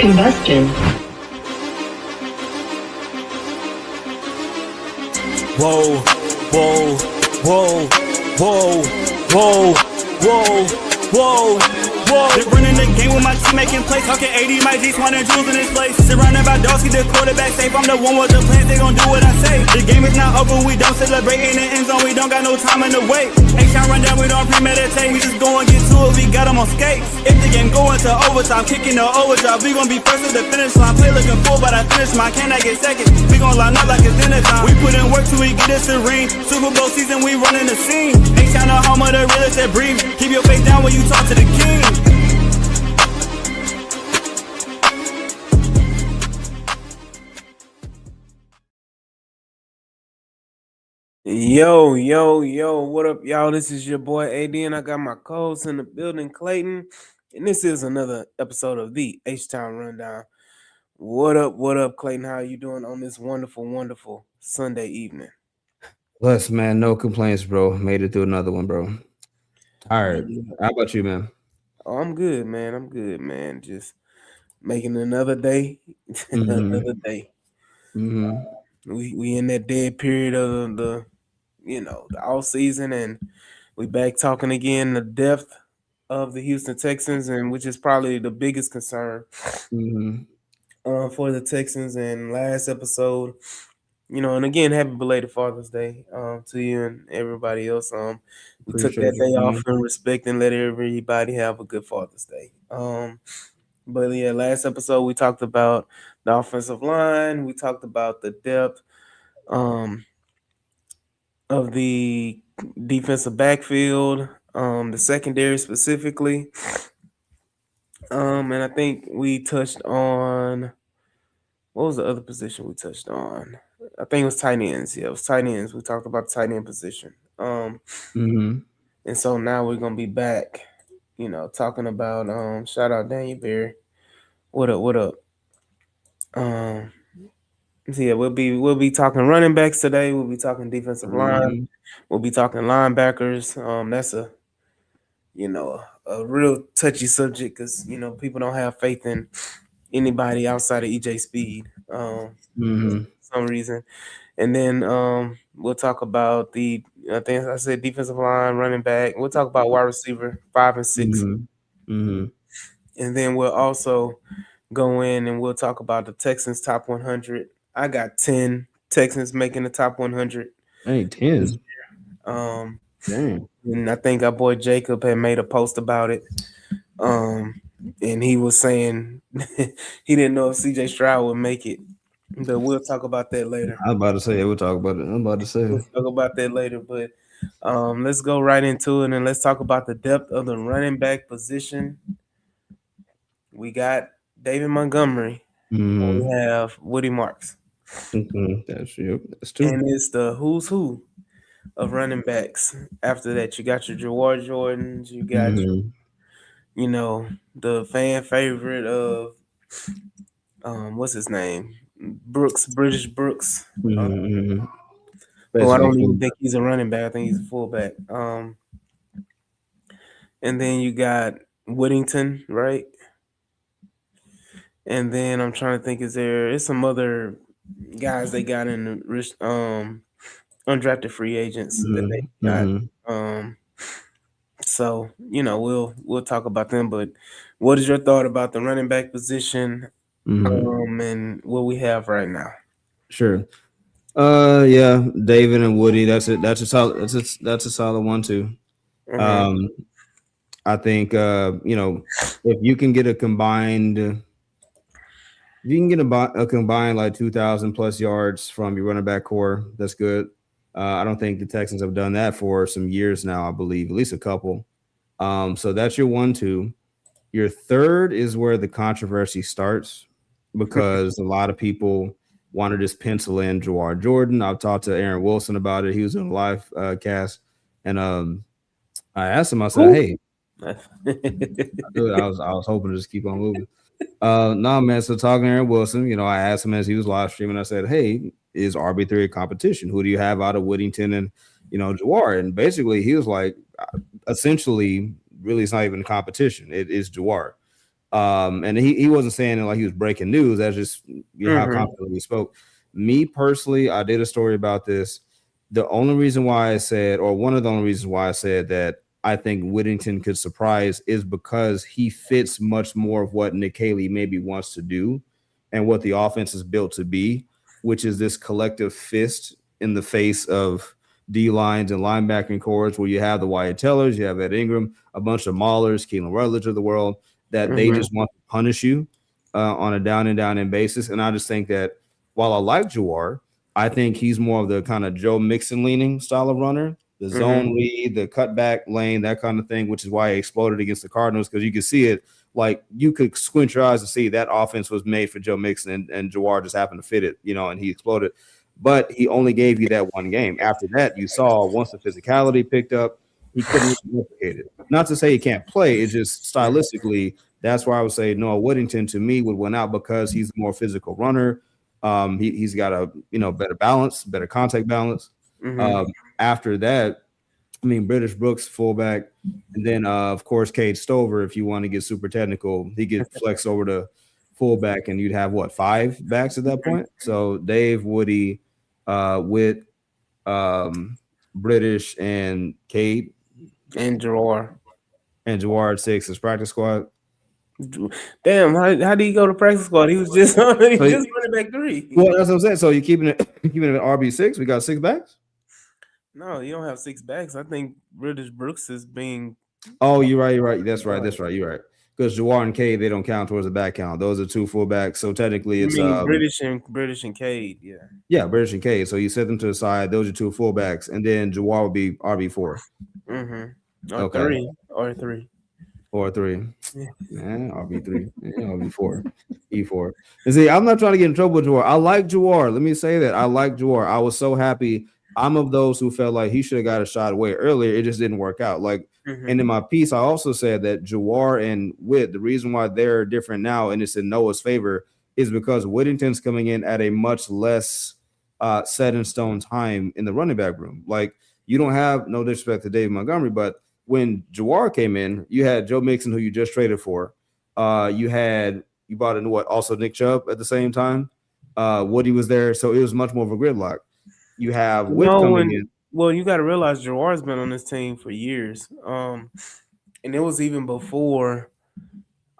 Combustion. Whoa, whoa, whoa, whoa, whoa, whoa, whoa, whoa. They're running the game with my team making plays. Talking 80, my G's, 100 jewels in this place. Surrounded by dogs, keep the quarterback safe. I'm the one with the plans, they gon' do what I say. The game is not over, we don't celebrate. In the end zone, we don't got no time in the wait. H-Town run down, we don't premeditate. We just go and get to it, we got them on skates. If the game going to overtime, kicking the overdrive, we gon' be first at the finish line. Play looking full, but I finish mine, can I get second? We gon' line up like it's dinner time. We put in work till we get us a ring. Super Bowl season, we running the scene. H-Town the home of the realest that breathe. Keep your face down when you talk to the king. Yo, what up, y'all? This is your boy AD, and I got my co-host in the building, Clayton, and this is another episode of the H-Town Rundown. What up, Clayton? How you doing on this wonderful Sunday evening? Bless, man. No complaints, bro. Made it through another one, bro. Tired. How about you, man? Oh, I'm good, man. Just making another day, another day. We in that dead period of the off season, and we back talking again the depth of the Houston Texans, and which is probably the biggest concern for the Texans. And last episode, and again, happy belated Father's Day to you and everybody else. We took that day off in respect and let everybody have a good Father's Day. But yeah, last episode we talked about the offensive line. We talked about the depth of the defensive backfield, the secondary specifically. And I think we touched on, what was the other position we touched on? I think it was tight ends. Yeah, it was tight ends. We talked about the tight end position. And so now we're gonna be back, talking about shout out Daniel Berry. What up? So yeah, we'll be talking running backs today. We'll be talking defensive line. We'll be talking linebackers. That's a real touchy subject because people don't have faith in anybody outside of EJ Speed for some reason. And then we'll talk about I think I said defensive line, running back. We'll talk about wide receiver 5 and 6. And then we'll also go in and we'll talk about the Texans top 100. I got 10 Texans making the top 100. Hey, 10. Dang. And I think our boy Jacob had made a post about it. And he was saying he didn't know if CJ Stroud would make it. But we'll talk about that later. I was about to say, we'll talk about it. We'll talk about that later. But let's go right into it and let's talk about the depth of the running back position. We got David Montgomery. We have Woody Marks. That's you. That's two. And it's the who's who of running backs. After that, you got your Jawar Jordans. You got the fan favorite of what's his name? British Brooks. Well, I don't even think he's a running back. I think he's a fullback. And then you got Whittington, right? And then I'm trying to think, it's some other guys they got in the undrafted free agents that they got. So we'll talk about them. But what is your thought about the running back position and what we have right now? Sure. Yeah, David and Woody. That's it. That's a solid. That's a solid 1-2. I think if you can get a combined. If you can get a combined like 2,000 plus yards from your running back core, that's good. I don't think the Texans have done that for some years now, I believe, at least a couple. So that's your 1-2. Your third is where the controversy starts because a lot of people want to just pencil in Jawar Jordan. I've talked to Aaron Wilson about it. He was in a live cast, and I asked him, I said, hey, I was hoping to just keep on moving. No, man. So talking to Aaron Wilson, I asked him as he was live streaming. I said, "Hey, is RB3 a competition? Who do you have out of Whittington and Jawar?" And basically, he was like, essentially, really, it's not even a competition. It is Jawar. And he wasn't saying it like he was breaking news. That's just how Mm-hmm. confidently we spoke. Me personally, I did a story about this. The only reason why I said, or one of the only reasons why I said that I think Whittington could surprise is because he fits much more of what Nick Haley maybe wants to do and what the offense is built to be, which is this collective fist in the face of D lines and linebacking cores where you have the Wyatt Tellers, you have Ed Ingram, a bunch of Maulers, Keelan Rutledge of the world, that they Mm-hmm. just want to punish you on a down and down in basis. And I just think that while I like Jawar, I think he's more of the kind of Joe Mixon leaning style of runner, the Mm-hmm. zone read, the cutback lane, that kind of thing, which is why he exploded against the Cardinals because you could see it. Like you could squint your eyes to see that offense was made for Joe Mixon and Jawar just happened to fit it, and he exploded. But he only gave you that one game. After that, you saw once the physicality picked up, he couldn't replicate it. Not to say he can't play, it's just stylistically. That's why I would say Noah Whittington to me would win out because he's a more physical runner. He's got a better balance, better contact balance. Mm-hmm. Um, After that, I mean British Brooks fullback, and then of course Cade Stover. If you want to get super technical, he get flex over to fullback, and you'd have what 5 backs at that point. So Dave, Woody, Witt, um, British, and Cade, And Jawar. and Jawar at 6 as practice squad. Damn, how did he go to practice squad? He was just he So, just running back 3. well, that's what I'm saying. So you keeping it keeping it at RB6. We got 6 backs. No, you don't have 6 backs. I think British Brooks is being. Oh, you're right. You're right. That's right. That's right. You're right. Because Jawar and Cade, they don't count towards the back count. Those are 2 fullbacks. So technically, I it's mean British and Cade. Yeah. yeah, British and Cade. So you set them to the side. Those are 2 fullbacks, and then Jawar would be RB4. Mm-hmm. Or Okay, 3. or 3. Yeah. Yeah, RB3. Yeah, RB4. E4. And see, I'm not trying to get in trouble with Jawar. I like Jawar. Let me say that. I like Jawar. I was so happy. I'm of those who felt like he should have got a shot way earlier. It just didn't work out. Like, Mm-hmm. and in my piece, I also said that Jawar and Witt, the reason why they're different now and it's in Noah's favor is because Whittington's coming in at a much less set in stone time in the running back room. Like, you don't have no disrespect to Dave Montgomery, but when Jawar came in, you had Joe Mixon, who you just traded for. You brought in what? Also Nick Chubb at the same time. Woody was there, so it was much more of a gridlock. You have Witt coming in. Well, you got to realize Jawar's been on this team for years. And it was even before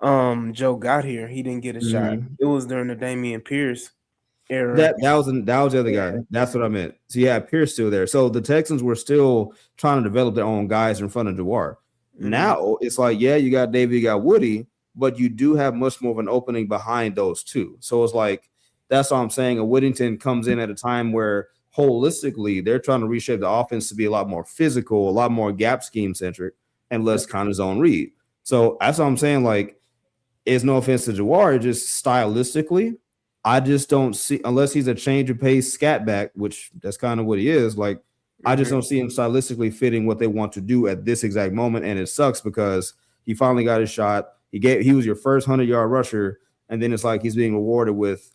Joe got here. He didn't get a shot. Mhm. It was during the Damian Pierce era. That was the other guy. That's what I meant. So yeah, Pierce still there. So the Texans were still trying to develop their own guys in front of Jawar. Mhm. Now it's like, yeah, you got David, you got Woody, but you do have much more of an opening behind those 2. So it's like that's what I'm saying. A Whittington comes in at a time where holistically they're trying to reshape the offense to be a lot more physical, a lot more gap scheme centric, and less kind of zone read. So that's what I'm saying. Like, it's no offense to Jawar, just stylistically, I just don't see, unless he's a change of pace scat back, which that's kind of what he is. Like, I just Mhm. don't see him stylistically fitting what they want to do at this exact moment. And it sucks because he finally got his shot. He was your first 100-yard rusher, and then it's like he's being rewarded with,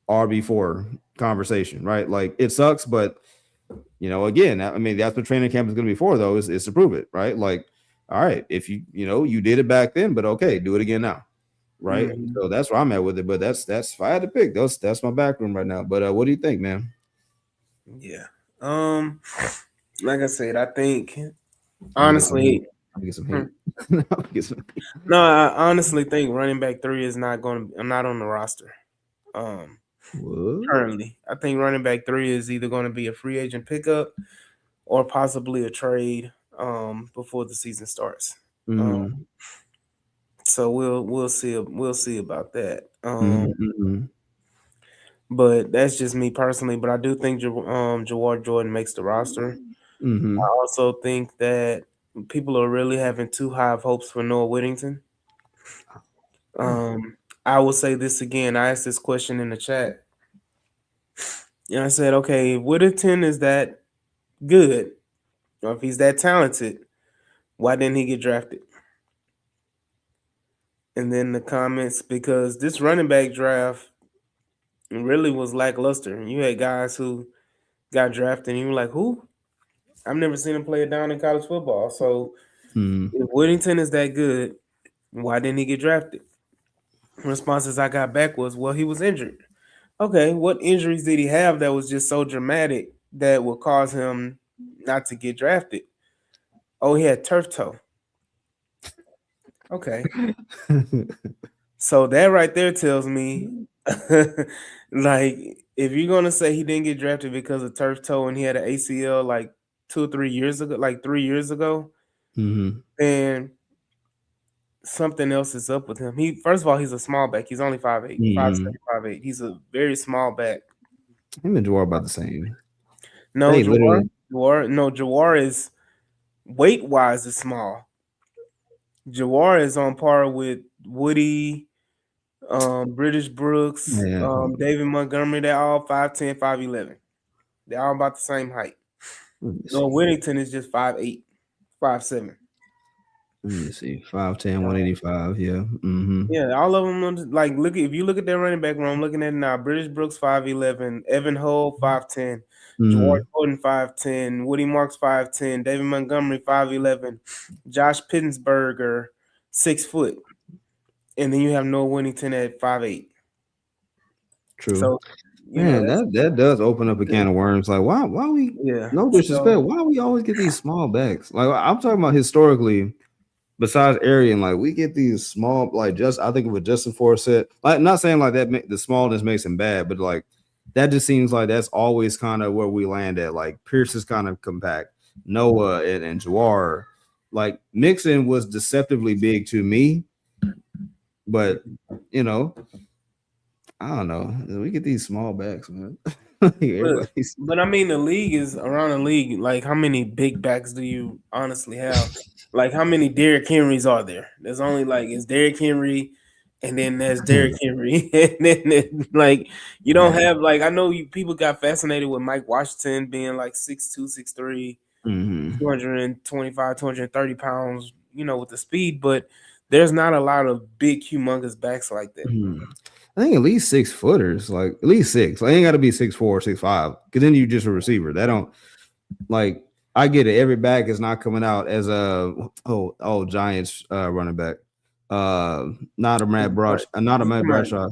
RB4 conversation, right? Like, it sucks, but again, I mean, that's what training camp is going to be for, though, is to prove it, right? Like, all right, if you did it back then, but okay, do it again now, right? Mhm. So that's where I'm at with it. But that's if I had to pick, that's my back room right now. But what do you think, man? Yeah. Like I said, I think honestly, I'll get some Hmm. heat. I'll get some heat. no, I honestly think running back 3 is not going to. I'm not on the roster. What? Currently, I think running back 3 is either going to be a free agent pickup or possibly a trade before the season starts. Mhm. So we'll see about that. Mhm. But that's just me personally. But I do think Jawar Jordan makes the roster. Mhm. I also think that people are really having too high of hopes for Noah Whittington. I will say this again. I asked this question in the chat, and I said, okay, if Whittington is that good, or if he's that talented, why didn't he get drafted? And then the comments, because this running back draft really was lackluster. You had guys who got drafted, and you were like, who? I've never seen him play it down in college football. So Mhm. if Whittington is that good, Why didn't he get drafted? Responses I got back was, well, he was injured. Okay, what injuries did he have that was just so dramatic that would cause him not to get drafted? Oh, he had turf toe. Okay. So that right there tells me, like, if you're gonna say he didn't get drafted because of turf toe and he had an ACL like 2 or 3 years ago, like 3 years ago, Mm-hmm. then something else is up with him. He first of all, he's a small back. He's only 5'8", Mm-hmm. 5'7", 5'8". He's a very small back. Him and Dwar about the same. No, They literally. Jawar is weight wise is small. Jawar is on par with Woody, British Brooks, Yeah. David Montgomery. They're all 5'10", 5'11". They're all about the same height. Let me No, see. Whittington is just 5'8", 5'7". Let me see. 5'10", Um, 185. Yeah. Mm-hmm. yeah, all of them like if you look at their running back room, I'm looking at it now. British Brooks 5'11", Evan Hull 5'10", George Mm-hmm. Gordon 5'10", Woody Marks 5'10", David Montgomery 5'11", Josh Pittensberger 6 foot, and then you have Noah Whittington at 5'8". True. So Man, that's that does open up a can of worms. Like, why we yeah. no So disrespect, why we always get these small backs? Like I'm talking about historically, besides Arian, like we get these small, like just I think of it Justin Forsett. Like not saying like that the smallness makes him bad, but like that just seems like that's always kind of where we land at. Like Pierce is kind of compact. Noah and Jawar. Like Mixon was deceptively big to me, but you know, I don't know. We get these small backs, man. But Everybody's but I mean, the league is around the league. Like, how many big backs do you honestly have? Like, how many Derrick Henrys are there? There's only like it's Derrick Henry, and then there's Derrick Henry, and like you don't have like I know you people got fascinated with Mike Washington being like 6'2", 6'3", mm-hmm. 225, 230 pounds, with the speed, but there's not a lot of big, humongous backs like that. Mm-hmm. I think at least 6 footers, like at least six. Like, ain't got to be 6'4", 6'5", because then you just a receiver. That don't like. I get it. Every back is not coming out as a Giants running back. Not a Matt Brush, not a You Matt talking about Bradshaw.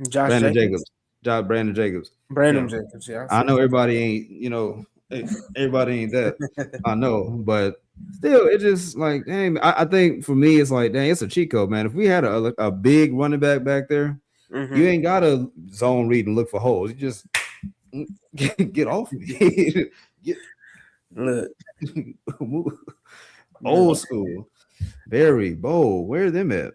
Josh Brandon Jacobs, Jacobs, Brandon Jacobs. Brandon Jacobs. Yeah, I I see know what everybody ain't, everybody ain't that. I know, but still, it's just like, dang, I think for me, it's like, dang, it's a cheat code, man. If we had a big running back there, you ain't gotta zone read and look for holes. You just get off me. Get Look, old look, school. Barry, Bo, where them at?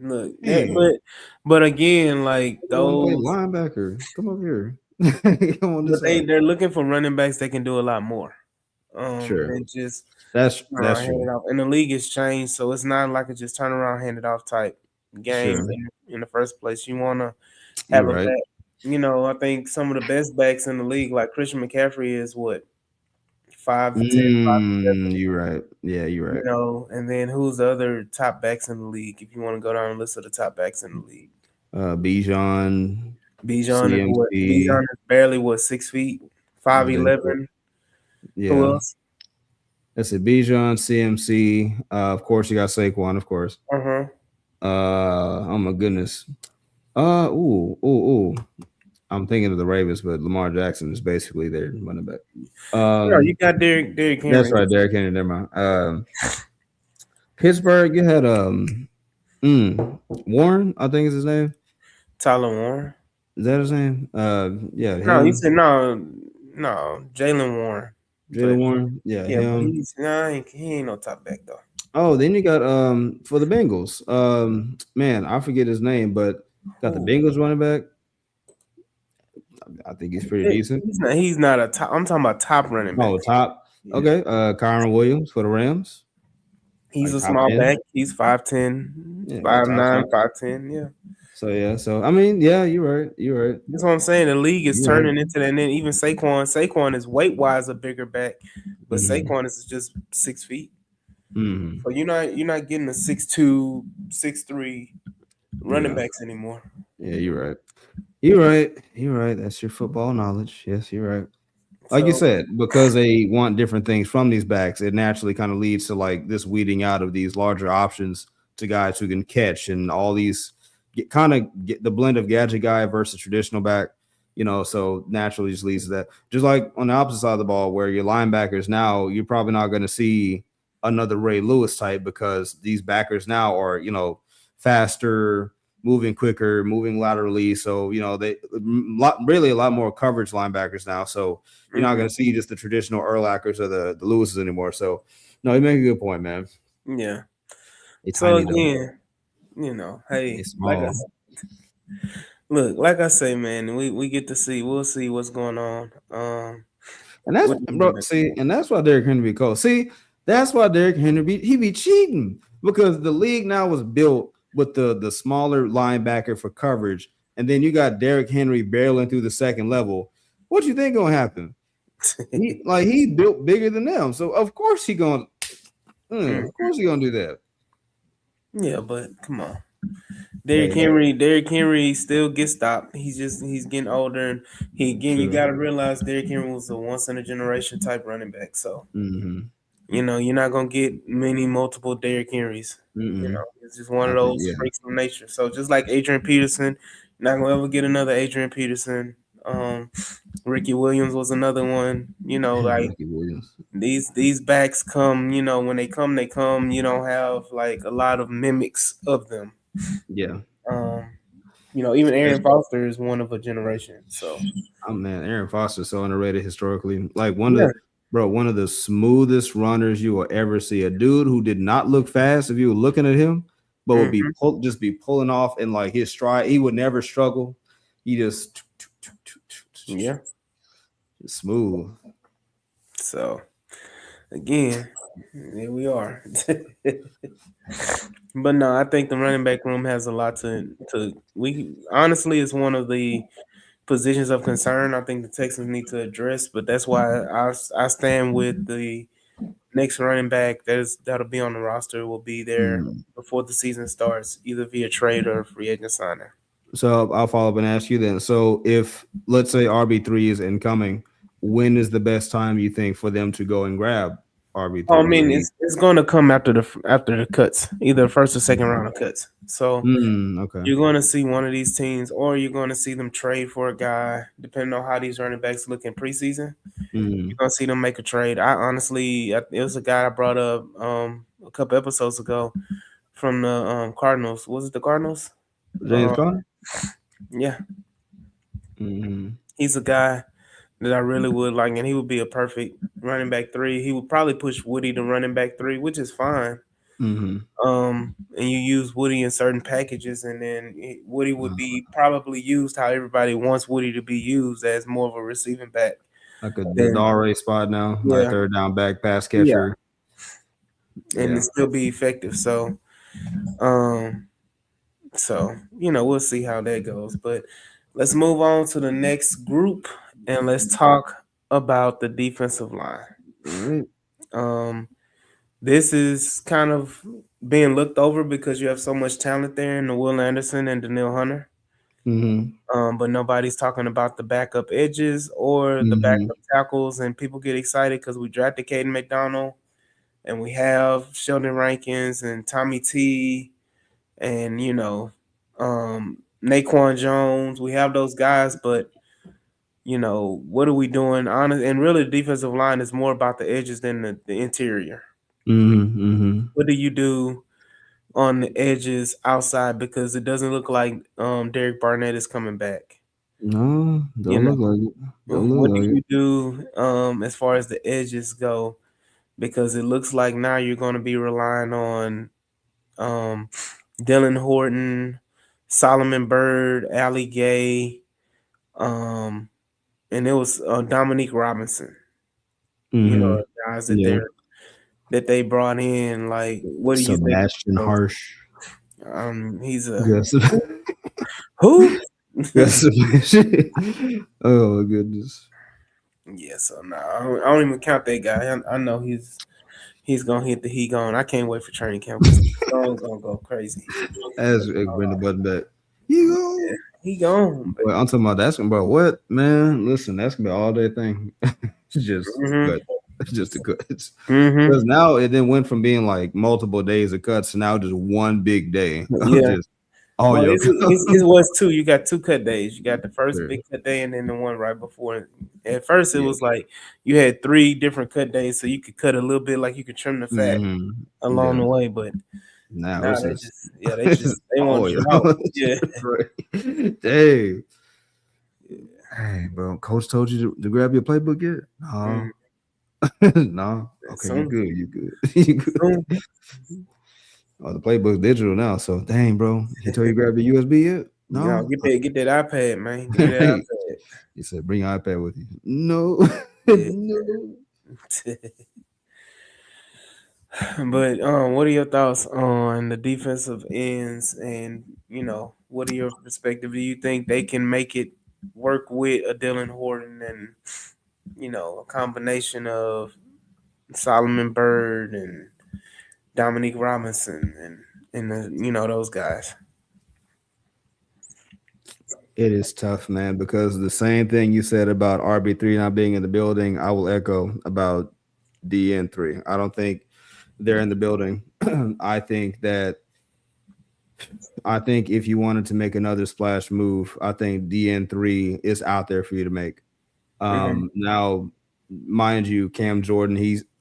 look. Man, But again, like I want to play those, linebacker. Come over here. Come on but this side. they're looking for running backs that can do a lot more. Sure. And just That's hand true. it off. And the league has changed, so it's not like a just turn around, hand it off type game Sure. in the first place. You want to have You're a right. back. I think some of the best backs in the league, like Christian McCaffrey, is what 5'10", 5'11". You're right. Yeah, you're right. And then who's the other top backs in the league? If you want to go down the list of the top backs in the league, Bijan, Bijan CMC. is barely 6 feet, Then 5'11". Who yeah, else? that's it. Bijan, CMC. Of course, you got Saquon. Of course. Uh-huh. Oh my goodness. Ooh. I'm thinking of the Ravens, but Lamar Jackson is basically their running back. No, you got Derrick That's Henry. right, Derrick Henry. Never mind. Pittsburgh, you had Warren, I think is his name. Tyler Warren. Is that his name? Yeah, No, he him. said no, Jalen Warren. Jalen But Warren. Yeah, yeah, but him. he ain't no top back though. Oh, then you got for the Bengals. Man, I forget his name, but got the Who? Bengals running back. I think he's pretty decent. He's not a top. I'm talking about top running back. Oh, top. Yeah. Okay. Kyron Williams for the Rams. He's Like a top small 10. back. He's 5'10", Yeah, like top 5'9", 10. 5'10". Yeah. So yeah, so I mean, yeah, you're right. You're right. That's what I'm saying. The league is You're right. turning into that. And then even Saquon is weight wise a bigger back, but Mm-hmm. Saquon is just 6 feet. Mm-hmm. So you're not getting a 6'2", 6'3" running Yeah. backs anymore. Yeah, you're right. You're right. You're right. That's your football knowledge. Yes, you're right. Like you So said, because they want different things from these backs, it naturally kind of leads to like this weeding out of these larger options to guys who can catch and all these get the blend of gadget guy versus traditional back. So naturally just leads to that. Just like on the opposite side of the ball, where your linebackers now, you're probably not going to see another Ray Lewis type because these backers now are, faster, moving quicker, moving laterally. So, really a lot more coverage linebackers now. So you're not going to see just the traditional Urlachers or the Lewises anymore. So, no, you make a good point, man. Yeah. It's So tiny, again, hey, like I say, man, we get to see. We'll see what's going on. And that's and that's why Derrick Henry be cold. See, that's why Derrick Henry be cheating because the league now was built with the smaller linebacker for coverage, and then you got Derrick Henry barreling through the second level. What you think gonna happen? He's built bigger than them, so of course he gonna do that. Yeah, but come on. Derrick Henry still gets stopped. He's getting older, and you got to realize Derrick Henry was a once in a generation type running back. So you're not gonna get many multiple Derrick Henrys. It's just one of those freaks of nature. So just like Adrian Peterson, you're not gonna ever get another Adrian Peterson. Ricky Williams was another one. These backs come. When they come, they come. You don't have like a lot of mimics of them. Yeah. Even Aaron Foster is one of a generation. So, man, Aaron Foster's so underrated historically. Like one of the smoothest runners you will ever see. A dude who did not look fast if you were looking at him, but would be pulling off in like his stride. He would never struggle. He just smooth. So, again, here we are. But no, I think the running back room has a lot we honestly it's one of the positions of concern I think the Texans need to address, but that's why I stand with the next running back that'll be on the roster will be there before the season starts, either via trade or free agent signing. So I'll follow up and ask you then. So if let's say RB3 is incoming, when is the best time you think for them to go and grab RB3? I mean, it's going to come after the cuts, either first or second round of cuts. So you're going to see one of these teams, or you're going to see them trade for a guy, depending on how these running backs look in preseason. You're going to see them make a trade. It was a guy I brought up a couple episodes ago from the Cardinals. Was it the Cardinals? James Conner? Yeah. He's a guy that I really would like, and he would be a perfect running back 3. He would probably push Woody to running back 3, which is fine. And you use Woody in certain packages, and then Woody would be probably used how everybody wants Woody to be used, as more of a receiving back. Like a Dare spot now, like third down back pass catcher. And it still be effective. So, we'll see how that goes. But let's move on to the next group, and let's talk about the defensive line. This is kind of being looked over because you have so much talent there in the Will Anderson and Danielle Hunter. But nobody's talking about the backup edges or the backup tackles, and people get excited because we drafted Caden McDonald, and we have Sheldon Rankins and Tommy T, and Naquan Jones. We have those guys, but what are we doing? And really, the defensive line is more about the edges than the interior. What do you do on the edges outside? Because it doesn't look like Derek Barnett is coming back. No, don't look like it. What do you do as far as the edges go? Because it looks like now you're going to be relying on Dylan Horton, Solomon Byrd, Ali Gay, and it was Dominique Robinson. Guys that they brought in. Like, what do you think? Sebastian Harsh. He's a who? Oh my goodness. Yeah, so no, I don't even count that guy. I know he's gonna hit the heat gone. I can't wait for training camp. He's gonna go crazy. As bring the button back. He gone. Well, I'm talking about that's gonna be what, man. Listen, that's gonna be an all day thing. Just but just the cuts. Mm-hmm. Because now it then went from being like multiple days of cuts to now just one big day of Yeah. just all Well, your it was two. You got two cut days. You got the first cuts. big cut day and then the one right before. At first, it Yeah. was like you had three different cut days, so you could cut a little bit, like you could trim the fat along Yeah. the way. But Now now it's they just just, yeah, it's just they want all to your drought. Yeah. right. Dang. Hey, bro. Coach told you to grab your playbook yet? Mm, No. No. Okay, you soon, good. You good. You soon. good. Oh, the playbook's digital now. So dang, bro. He told you to grab your USB yet? No, No. get that iPad, man. Give me that Hey, iPad. he said, bring your iPad with you. No. Yeah. No. But what are your thoughts on the defensive ends, and what are your perspective? Do you think they can make it work with a Dylan Horton and a combination of Solomon Bird and Dominique Robinson and those guys? It is tough, man, because the same thing you said about RB3 not being in the building, I will echo about DN3. I don't think they're in the building. I think that if you wanted to make another splash move, I think DN3 is out there for you to make. Hmm. Now, mind you, Cam Jordan,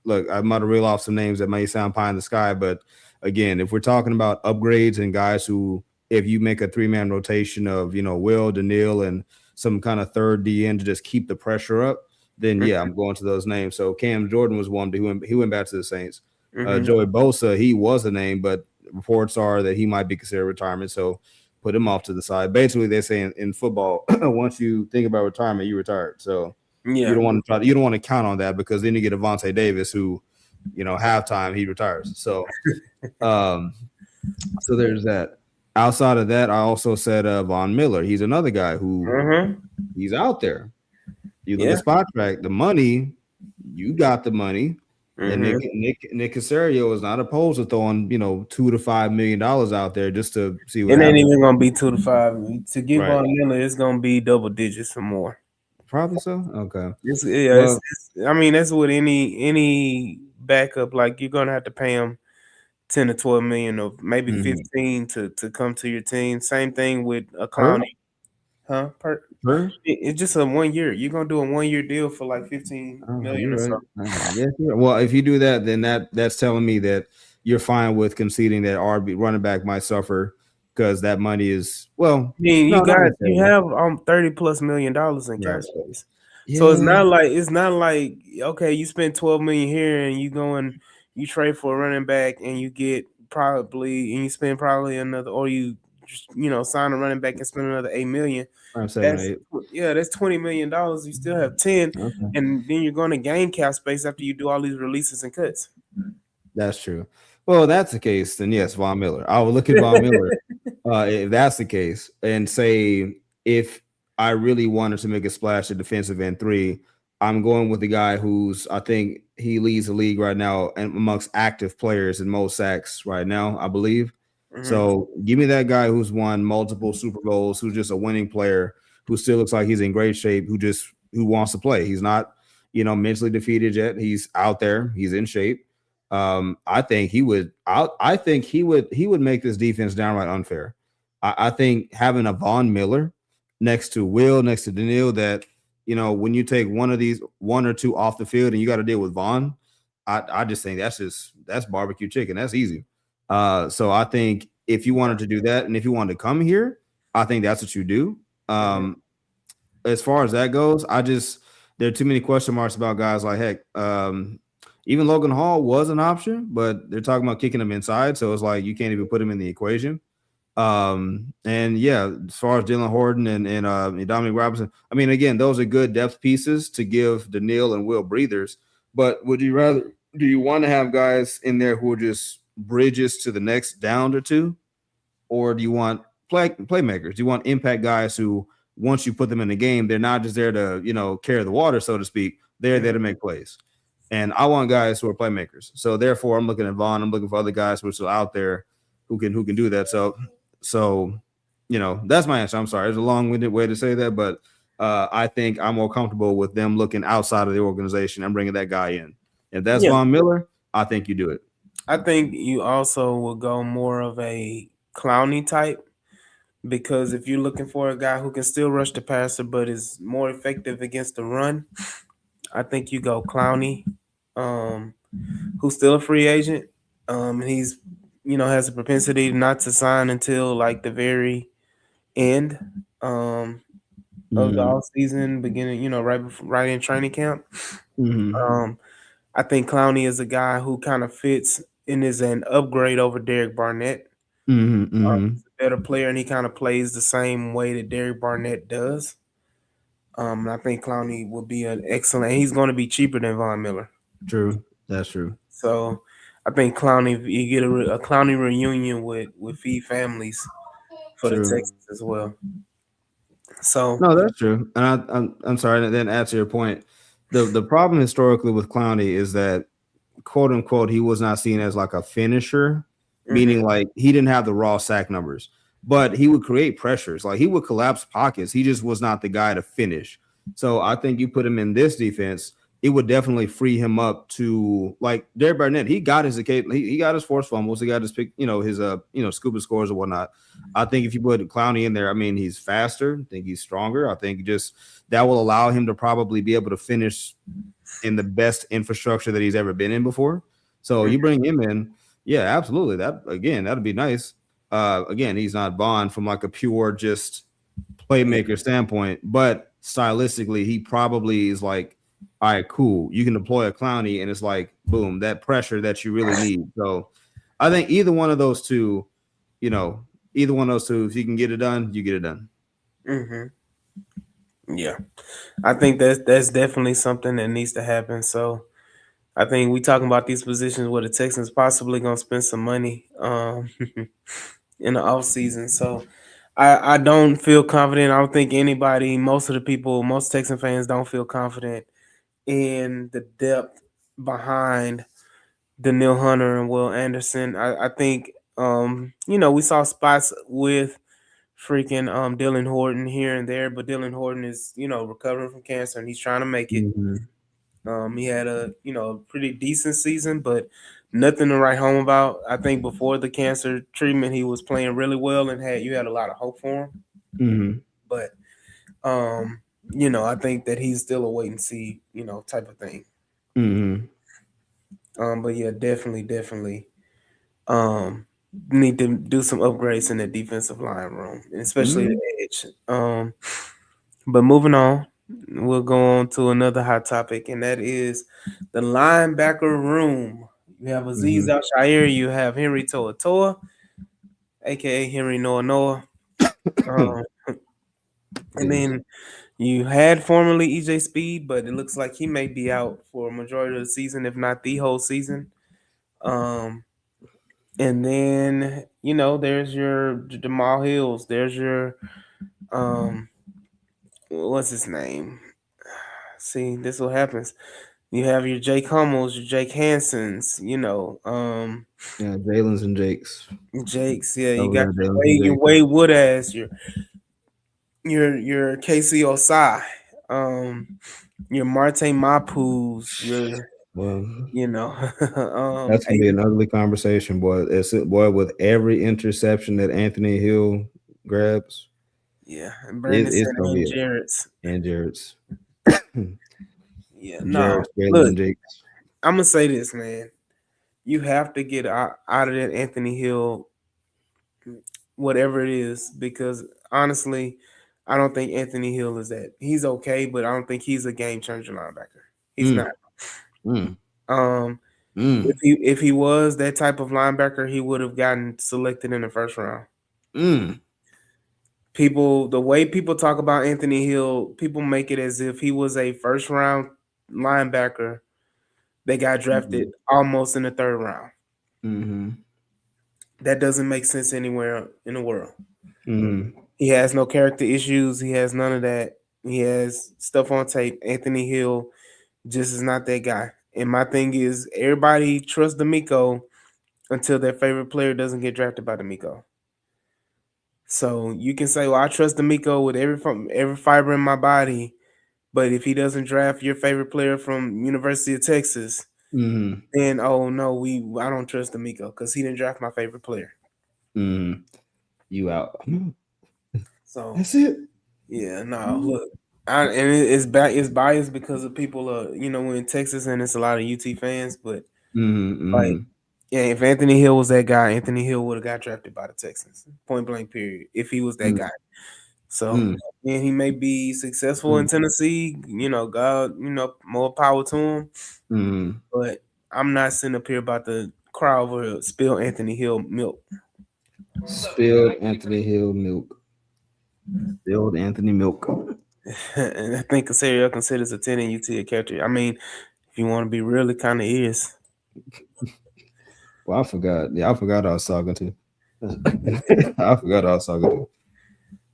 I might have reeled off some names that may sound pie in the sky, but again, if we're talking about upgrades and guys who, if you make a 3-man rotation of, Will, Daniil, and some kind of third DN to just keep the pressure up, then yeah, I'm going to those names. So Cam Jordan was one, but he went back to the Saints. Hmm. Joey Bosa, he was a name, but reports are that he might be considered retirement. So put him off to the side. Basically, they're saying in football, once you think about retirement, you retired. So you Yeah. don't want to you don't want to count on that, because then you get Avonte Davis, who, halftime he retires. Um, so there's that. Outside of that, I also said Von Miller. He's another guy who Hmm. he's out there. You look Yeah. at Spot Track, the money, you got the money. And Hmm. Nick Casario is not opposed to throwing, $2 to $5 million out there just to see what It ain't happens. even gonna be 2 to 5. To get Right. Von Miller, it's gonna be double digits or more. Probably so. Okay. It's, Well, I mean, that's what any backup, like, you're gonna have to pay him 10 to 12 million, or maybe mhm. 15 to come to your team. Same thing with a Her? Clowney, huh? Her? It's just a 1 year. You're gonna do a 1 year deal for like 15 Oh, million or you're right. something. I guess you're right. Well, if you do that, then that's telling me that you're fine with conceding that RB running back might suffer, because that money is, well, I mean, no, not you necessarily. have $30+ million in cap Right. space. So Yeah. it's not like, okay, you spend 12 million here and you trade for a running back and you get probably, and you spend probably another, or you just, sign a running back and spend another 8 million. I'm 7 That's 8. that's $20 million. You still have 10, Okay. and then you're going to gain cap space after you do all these releases and cuts. That's true. Well, if that's the case, then yes, Von Miller. I will look at Von Miller, if that's the case, and say, if I really wanted to make a splash at defensive end 3, I'm going with the guy who's, I think he leads the league right now and amongst active players in most sacks right now, I believe. Hmm. So give me that guy who's won multiple Super Bowls, who's just a winning player, who still looks like he's in great shape, who wants to play. He's not, mentally defeated yet. He's out there. He's in shape. I think he would. I think he would make this defense downright unfair. I think having a Von Miller next to Will, next to Daniil, that when you take one or two off the field and you got to deal with Von, I just think that's barbecue chicken. That's easy. So I think if you wanted to do that, and if you wanted to come here, I think that's what you do. Hmm. As far as that goes, there are too many question marks about guys like heck. Even Logan Hall was an option, but they're talking about kicking him inside, so it's like you can't even put him in the equation. And yeah, as far as Dylan Horton and Dominic Robinson, I mean, again, those are good depth pieces to give Daniil and Will breathers. But do you want to have guys in there who are just bridges to the next down or two, or do you want playmakers? Do you want impact guys who, once you put them in the game, they're not just there to carry the water, so to speak. They're there to make plays. And I want guys who are playmakers. So therefore, I'm looking at Vaughn. I'm looking for other guys who are still out there who can do that. So that's my answer. I'm sorry, it's a long-winded way to say that, but I think I'm more comfortable with them looking outside of the organization and bringing that guy in. If that's Yeah, Von Miller, I think you do it. I think you also will go more of a Clowney type because if you're looking for a guy who can still rush the passer but is more effective against the run, I think you go Clowney, um, who's still a free agent. He's has a propensity not to sign until like the very end of the Mm-hmm. off season, beginning right in training camp. Mm-hmm. Um, I think Clowney is a guy who kind of fits and is an upgrade over Derek Barnett. Mm-hmm. Mm-hmm. He's a better player, and he kind of plays the same way that Derek Barnett does. I think Clowney will be an excellent. He's going to be cheaper than Von Miller, True. That's true. so I think Clowney. You get a Clowney reunion with Feed Families for the True. Texans as well. So No, that's true. And I'm sorry, and then add to your point. The problem historically with Clowney is that quote unquote he was not seen as like a finisher, mhm, meaning like he didn't have the raw sack numbers, but he would create pressures. Like he would collapse pockets. He just was not the guy to finish. So I think you put him in this defense, it would definitely free him up to like Derek Barnett. He got his he got his forced fumbles. He got his pick, his scuba scores or whatnot. I think if you put Clowney in there, I mean, he's faster. I think he's stronger. I think just that will allow him to probably be able to finish in the best infrastructure that he's ever been in before. So mhm, you bring him in, yeah, absolutely. That'd be nice. Again, he's not Bond from like a pure just playmaker standpoint, but stylistically, he probably is like, all right, cool. You can deploy a Clowney, and it's like, boom, that pressure that you really need. So I think either one of those two, either one of those two, if you can get it done, you get it done. mhm. Yeah, I think that's definitely something that needs to happen. So I think we talking about these positions where the Texans possibly gonna spend some money in the off season. So I don't feel confident. I don't think anybody, most of the people, most Texan fans don't feel confident in the depth behind Daniil Hunter and Will Anderson. I think we saw spots with freaking Dylan Horton here and there, but Dylan Horton is, recovering from cancer and he's trying to make it. Mm-hmm. He had a pretty decent season, but nothing to write home about. I think before the cancer treatment, he was playing really well and had a lot of hope for him. Mm-hmm. But I think that he's still a wait and see, type of thing. Mm-hmm. But yeah, definitely, need to do some upgrades in the defensive line room, and especially Mm-hmm. the edge. But moving on, we'll go on to another hot topic, and that is the linebacker room. You have Aziz Mm-hmm. Al-Shaair, you have Henry Toa, aka Henry Noah Noah. Um, and Goodness. then you had formerly EJ Speed, but it looks like he may be out for a majority of the season, if not the whole season. Um, and then there's your Jamal Hills, there's your um, what's his name? See, this what happens. You have your Jake Hummels, your Jake Hansons, Yeah, Jalen's and Jake's. Jakes. Yeah, you Over got there, Jalen's and Your Jake's. Wade Woodass, your Casey Osai, your Marte Mapus, your Well, you know, that's gonna hey, be an ugly conversation, boy. It's boy with every interception that Anthony Hill grabs, yeah, and Brandon it's said gonna be and it. Jarrett's. And Jared's, Yeah, no, Jared's, Jalen, look, and Jake's. I'm gonna say this, man. You have to get out of that Anthony Hill, whatever it is, because honestly, I don't think Anthony Hill is that. He's okay, but I don't think he's a game changer linebacker. He's Mm, not. mm, Um, if mm, he was that type of linebacker, he would have gotten selected in the first round. mm, The way people talk about Anthony Hill, people make it as if he was a first round linebacker that got drafted mm, almost in the third round. mm, That doesn't make sense anywhere in the world. mm, He has no character issues. He has none of that. He has stuff on tape. Anthony Hill just is not that guy. And my thing is, everybody trusts D'Amico until their favorite player doesn't get drafted by D'Amico. So you can say, "Well, I trust D'Amico with every fiber in my body," but if he doesn't draft your favorite player from University of Texas, Mm-hmm. then oh no, I don't trust D'Amico because he didn't draft my favorite player. Mm-hmm. You out. So That's it. yeah, no, look, it's biased because of people we're in Texas and it's a lot of UT fans, but Mm-hmm. like Mm-hmm. yeah, if Anthony Hill was that guy, Anthony Hill would have got drafted by the Texans. Point blank period. If he was that guy. So Mm-hmm. and he may be successful in Mm-hmm. Tennessee, God, more power to him. Mm-hmm. But I'm not sitting up here about to cry over spill Anthony Hill milk. Spilled Anthony Hill milk. Spilled Anthony milk. And I think Casario considers attending UT a character. I mean, if you want to be real, it kind of is. Well, I forgot. Yeah, I forgot I was talking to. I forgot I was talking to.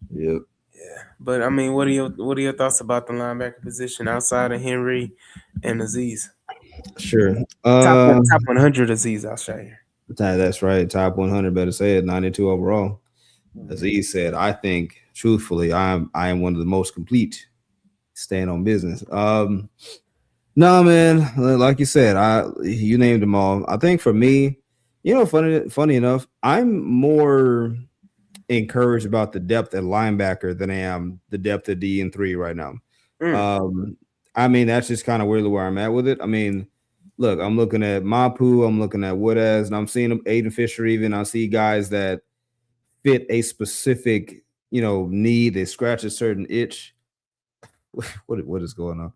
Yep. Yeah. But I mean, what are your thoughts about the linebacker position outside of Henry and Aziz? Sure. Top 100 Aziz, I'll show you. That's right. Top 100. Better say it. 92 overall. Aziz said, "I think, truthfully, I am one of the most complete. Staying on business. No, man. Like you said, you named them all. I think for me, funny enough, I'm more encouraged about the depth at linebacker than I am the depth at D and 3 right now. Mm. Um, I mean, that's just kind of really where I'm at with it. I mean, look, I'm looking at Mapu, I'm looking at Woodaz, and I'm seeing Aiden Fisher. Even I see guys that fit a specific, need. They scratch a certain itch. What is going on?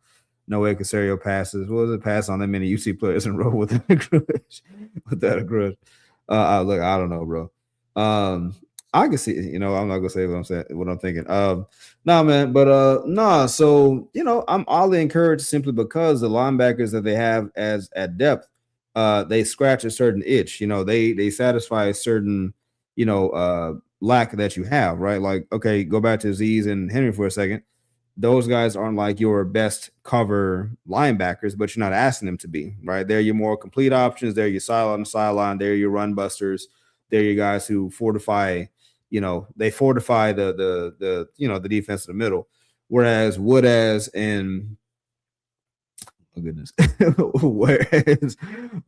No way Casario passes. What was it? Pass on that many UC players in a row with a grudge. Without a grudge. Look, I don't know, bro. I can see, I'm not gonna say what I'm saying, what I'm thinking. Nah, man, but nah. So I'm all encouraged simply because the linebackers that they have as at depth, they scratch a certain itch. They satisfy a certain, lack that you have, right? Like, okay, go back to Aziz and Henry for a second. Those guys aren't like your best cover linebackers, but you're not asking them to be, right? They're your more complete options. They're your sideline. They're your run busters. They're your guys who fortify, they fortify the defense in the middle. Whereas Woodaz and oh goodness, whereas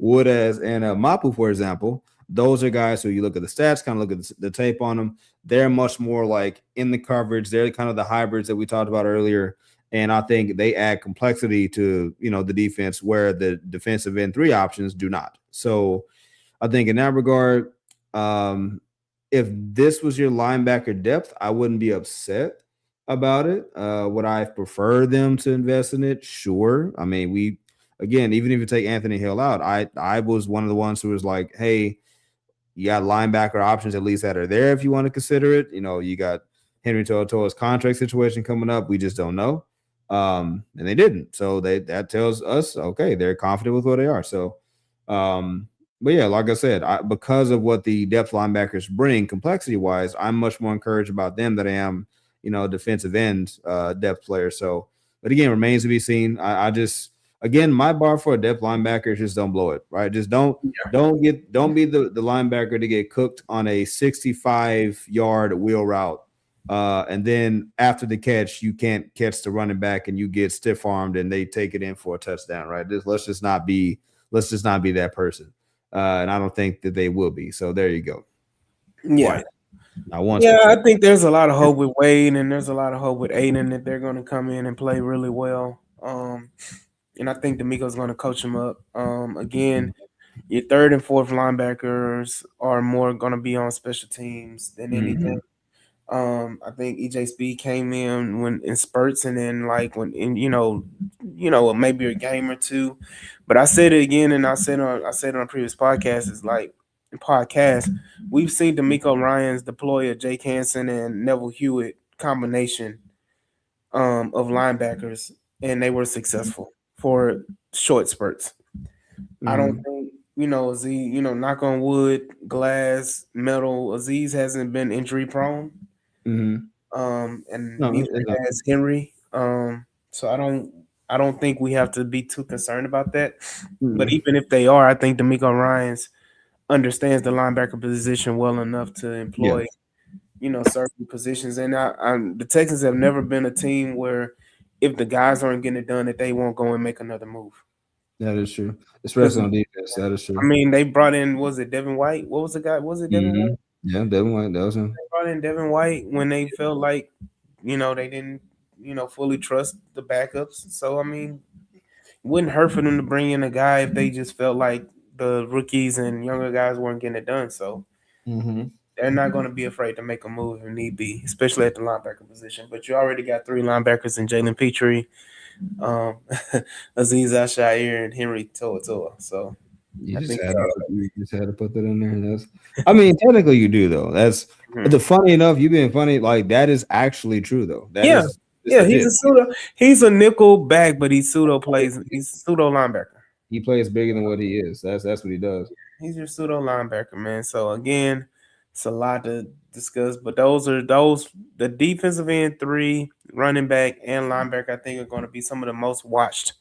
Woodaz and Mapu, for example, those are guys who you look at the stats, kind of look at the tape on them. They're much more like in the coverage. They're kind of the hybrids that we talked about earlier. And I think they add complexity to, the defense where the defensive end 3 options do not. So I think in that regard, if this was your linebacker depth, I wouldn't be upset about it. Would I prefer them to invest in it? Sure. I mean, even if you take Anthony Hill out, I was one of the ones who was like, hey, you got linebacker options at least that are there if you want to consider it. You got Henry To'oTo'o's contract situation coming up. We just don't know. And they didn't. So that tells us, okay, they're confident with where they are. So, but yeah, like I said, because of what the depth linebackers bring complexity wise, I'm much more encouraged about them than I am, defensive end depth players. So, but again, remains to be seen. I just, again, my bar for a depth linebacker is just don't blow it, right? Just don't be the linebacker to get cooked on a 65-yard wheel route. And then after the catch, you can't catch the running back and you get stiff armed and they take it in for a touchdown, right? Let's just not be that person. And I don't think that they will be. So there you go. Yeah. I think there's a lot of hope with Wade and there's a lot of hope with Aiden that they're going to come in and play really well. And I think D'Amico's going to coach him up. Again, your third and fourth linebackers are more going to be on special teams than anything. I think EJ Speed came in when in spurts and then like when in maybe a game or two. But I said it again and I said it on previous podcasts, it's like we've seen D'Amico Ryans deploy a Jake Hansen and Neville Hewitt combination of linebackers and they were successful for short spurts. I don't think Aziz, knock on wood, glass, metal. Aziz hasn't been injury prone. And neither has Henry. So I don't think we have to be too concerned about that. But even if they are, I think D'Amico Ryans understands the linebacker position well enough to employ, certain positions. And the Texans have never been a team where if the guys aren't getting it done, that they won't go and make another move. That is true, Because especially on defense. That is I true. mean, they brought in, was it Devin White? What was the guy? Was it Devin White? Yeah, Devin White. That was him. They brought in Devin White when they felt like, they didn't, fully trust the backups. So I mean, it wouldn't hurt for them to bring in a guy if they just felt like the rookies and younger guys weren't getting it done. So Mm-hmm. they're not going to be afraid to make a move if need be, especially at the linebacker position. But you already got three linebackers in Jalen Petrie, um, Aziz Al-Shaair, and Henry To'oTo'o. So You I just think had to put that in there. That's, I mean, technically you do though. That's Mhm. the funny enough. You being funny, like that is actually true though. That Yeah, is it's yeah, he's a legit. pseudo. He's a nickel back, but he's pseudo plays. He's pseudo linebacker. He plays bigger than what he is. That's what he does. He's your pseudo linebacker, man. So again, it's a lot to discuss, but those the defensive end three, running back and linebacker. I think are going to be some of the most watched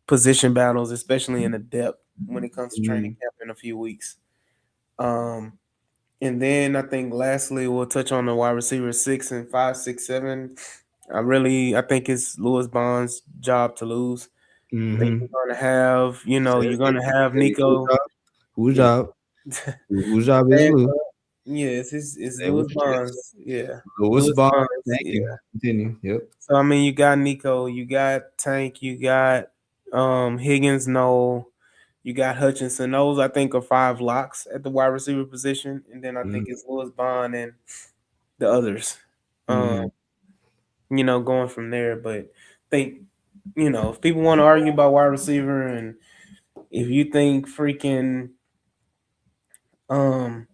position battles, especially in the depth when it comes to training Mm, camp in a few weeks. Um, and then I think lastly we'll touch on the wide receiver 6 and 5, 6, 7. I think it's Lewis Bond's job to lose. I think mm-hmm. you're gonna have, you're gonna have Whose Nico. job? Whose Yeah. job? Whose job is Fan Lou? club. Yeah, it's That was Lewis yes. Bonds. Yeah. Lewis Lewis Bond. Bonds. Thank Yeah. you. Continue. Yep. So I mean you got Nico, you got Tank, you got Higgins, Noel, you got Hutchinson. Those I think are five locks at the wide receiver position. And then I think it's Lewis Bond and the others. Um, Mm-hmm. going from there. But I think, if people want to argue about wide receiver and if you think freaking um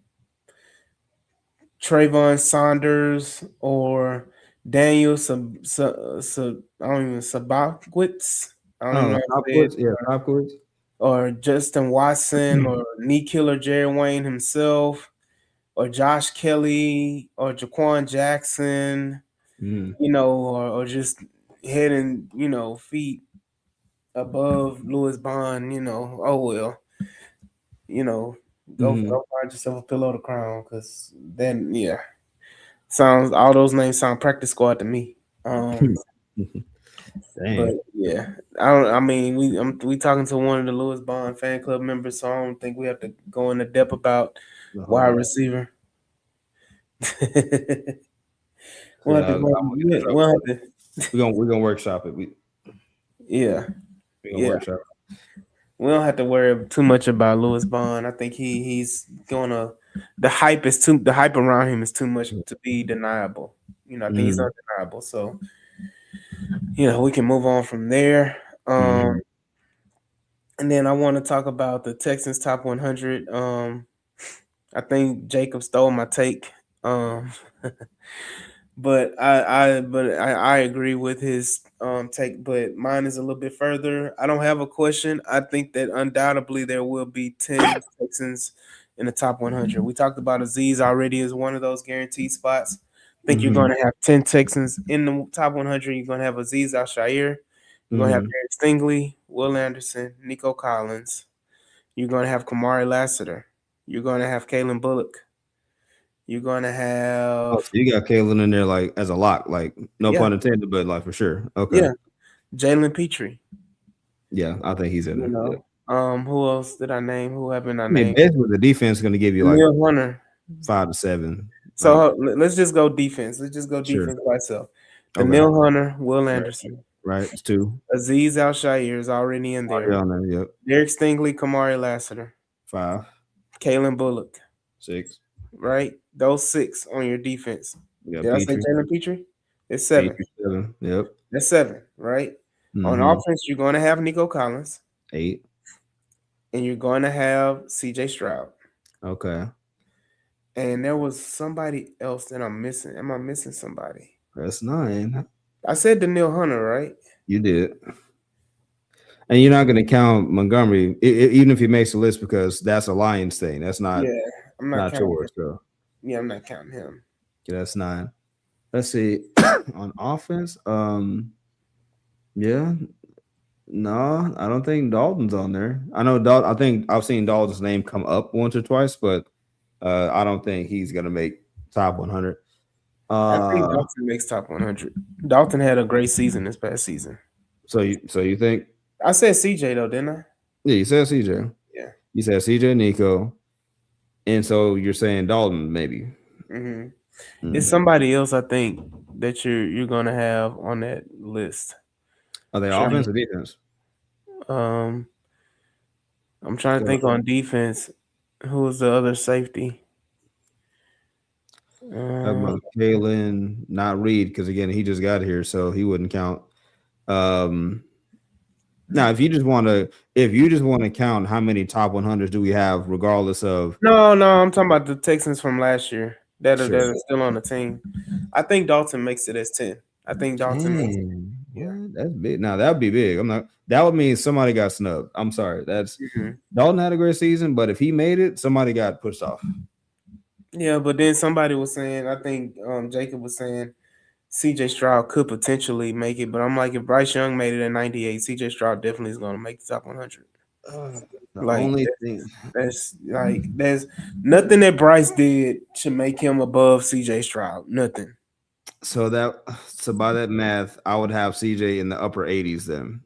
Trayvon Saunders or Daniel I don't even Sabowitz. I don't even know Oh, how to say it. Hopkins. Yeah, Hopkins. Or Justin Watson or knee killer Jerry Wayne himself or Josh Kelly or Jaquan Jackson, Mm-hmm. or just head and feet above Lewis Bond, oh well, you know, Mm-hmm. go find yourself a pillow to cry because then sounds all those names sound practice squad to me. But Dang. yeah, I don't. I mean, we talking to one of the Lewis Bond fan club members, so I don't think we have to go into depth about The wide whole. receiver. we'll have Yeah, to I go. won't get in We'll trouble. have to. We're gonna workshop it. Yeah, We're gonna yeah. workshop. We don't have to worry too much about Lewis Bond. I think he's gonna. The hype around him is too much to be deniable. I think he's Mm-hmm. undeniable. So we can move on from there. Mm-hmm. And then I want to talk about the Texans top 100. I think Jacob stole my take. Um, but I agree with his take, but mine is a little bit further. I don't have a question. I think that undoubtedly there will be 10 Texans in the top 100. We talked about Aziz already as one of those guaranteed spots. I think you're Mm-hmm. going to have 10 Texans in the top 100. You're going to have Aziz Al-Shaair. You're going to have Mm-hmm. Derek Stingley, Will Anderson, Nico Collins. You're going to have Kamari Lassiter. You're going to have Kalen Bullock. You're going to Oh, so have, you got Kalen in there like as a lock, like no yeah, pun intended, but like for sure. Okay. yeah, Jalen Petrie. Yeah, I think he's in You there. Yeah. know, who else did I name? Who haven't I I mean, named? basically the defense is gonna give you like Neil Hunter. 5 to 7. So Like let's just go defense. Let's just go sure. defense by itself. Okay. Daniil Hunter, Will Right. Anderson, Right. It's 2. Aziz Al-Shaair is already in Already there. on there. Yep. Derek Stingley, Kamari Lassiter, 5, Kalen Bullock, 6. right? Those six on your defense. We got Did I say Petrie. Jalen Petrie? It's seven. Petrie 7. Yep. That's seven, right? On Mm-hmm. offense, you're going to have Nico Collins 8. and you're going to have CJ Stroud. Okay. And there was somebody else that I'm missing. Am I missing somebody? That's 9. I said Daniil Hunter, right? You did. And you're not gonna count Montgomery, even if he makes the list, because that's a Lions thing. That's not Yeah, I'm not counting him. yours. So Yeah, I'm not counting him. yeah, that's 9. Let's see. On offense, yeah. No, I don't think Dalton's on there. I know I think I've seen Dalton's name come up once or twice, but I don't think he's gonna make top 100. I think Dalton makes top 100. Dalton had a great season this past season. So you think I said CJ though, didn't I? Yeah, you said CJ. Yeah. You said CJ, Nico, and so you're saying Dalton maybe. Mm-hmm. It's Mm. somebody else I think that you're gonna have on that list. Are they Trying, offense or defense? um, I'm trying to So, think on defense. Who was the other safety? about Kalen, not Reed, because again he just got here, so he wouldn't count. Um, Now, if you just want to count how many top 100s do we have, regardless of no, I'm talking about the Texans from last year that sure. are still on the team. I think Dalton makes it as 10. I think Dalton makes it. Dang, Yeah. what? That's big. Now that would be big. I'm not. That would mean somebody got snubbed. I'm sorry. That's Mhm. Dalton had a great season, but if he made it, somebody got pushed off. Yeah, but then somebody was saying, I think Jacob was saying CJ Stroud could potentially make it, but I'm like, if Bryce Young made it at 98, CJ Stroud definitely is going to make the top 100. The Like, only thing, there's nothing that Bryce did to make him above CJ Stroud. Nothing. so by that math, I would have CJ in the upper 80s. Then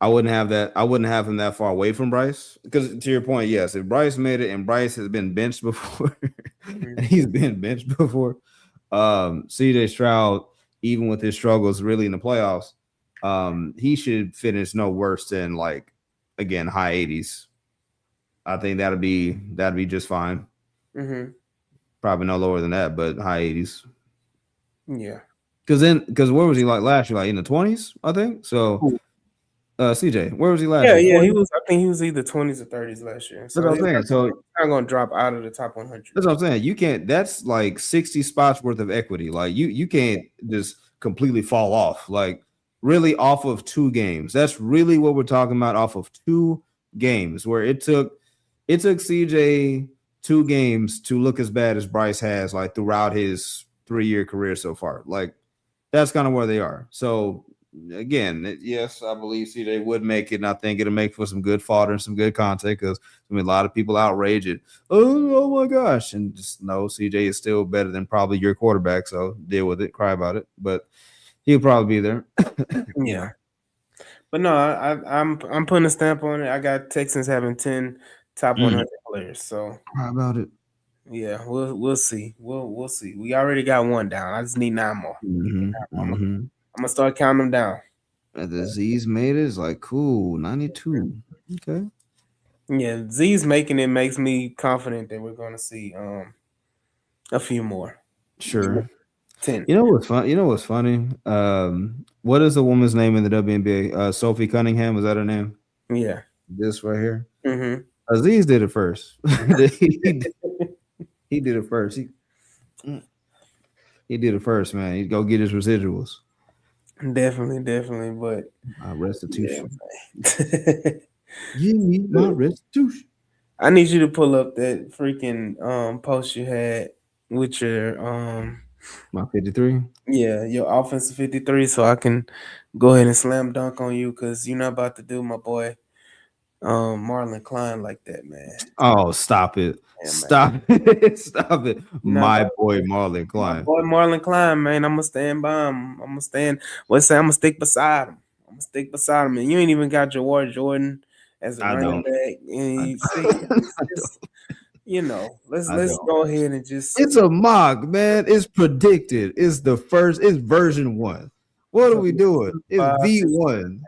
I wouldn't have that. I wouldn't have him that far away from Bryce. Because to your point, yes, if Bryce made it and Bryce has been benched before, and he's been benched before, CJ Stroud, even with his struggles really in the playoffs, he should finish no worse than like again high 80s. I think that'd be just fine. Mm-hmm. Probably no lower than that, but high 80s. Yeah. Because where was he like last year? Like in the 20s, I think. So CJ, where was he last Yeah, year? yeah, 40? he was. I think he was either 20s or 30s last year. That's So what I'm he's saying. So not going to drop out of the top 100. that's what I'm saying. You can't. That's like 60 spots worth of equity. Like you can't just completely fall off. Like really off of 2 games. That's really what we're talking about. Off of 2 games, where it took CJ 2 games to look as bad as Bryce has like throughout his 3-year career so far. Like that's kind of where they are. So again, yes, I believe CJ would make it, and I think it'll make for some good fodder and some good content because I mean a lot of people outrage it. Oh my gosh, and just know CJ is still better than probably your quarterback. So deal with it, cry about it, but he'll probably be there. Yeah. But no, I'm putting a stamp on it. I got Texans having 10 top 100 players. So Cry about it. yeah, we'll see. We'll see. We already got one down. I just need 9 more. I'm gonna start counting them down. The Z's made it. It's like cool, 92. Okay, Yeah, Z's making it makes me confident that we're gonna see a few more. sure. 10. You know what's fun? You know what's funny? What is the woman's name in the WNBA? Sophie Cunningham, is that her name? Yeah. This right here. Mm-hmm. Aziz did it first. he did it first. He did it first, man. He'd go get his residuals. Definitely, but Restitution. yeah. Give me my restitution. I need you to pull up that freaking post you had with your My 53. your offensive 53 so I can go ahead and slam dunk on you because you're not about to do my boy Marlon Klein like that, man. Oh, stop it. Yeah, Stop it. Stop it. My boy Marlon my Klein. boy Marlon Klein, man. I'm gonna stand by him. I'm gonna stand. What's say? I'm gonna stick beside him. I'm gonna stick beside him. And you ain't even got Jawar Jordan as a I running don't. back. And you see, let's don't. go ahead and just. It's a mock, man. It's predicted. It's the first. It's version 1. What are we doing? It's 5, 6, V1.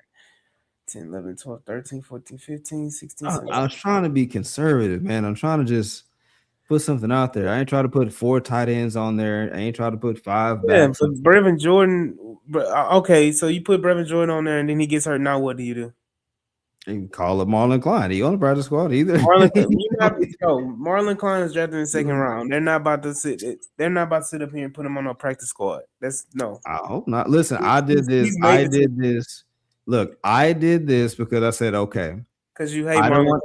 10, 11, 12, 13, 14, 15, 16, I 17. was trying to be conservative, man. I'm trying to just put something out there. I ain't trying to put 4 tight ends on there. I ain't trying to put 5 Yeah, backs. but Brevin Jordan. Okay, so you put Brevin Jordan on there, and then he gets hurt. Now what do you do? You can call it Marlon Klein. He on the practice squad either. Marlon Klein is drafted in the second round. They're not about to sit. They're not about to sit up here and put him on a practice squad. That's no. I hope not. Listen, I did this. I did this. Look, I did this because I said, okay. Because you hate Marlon Klein.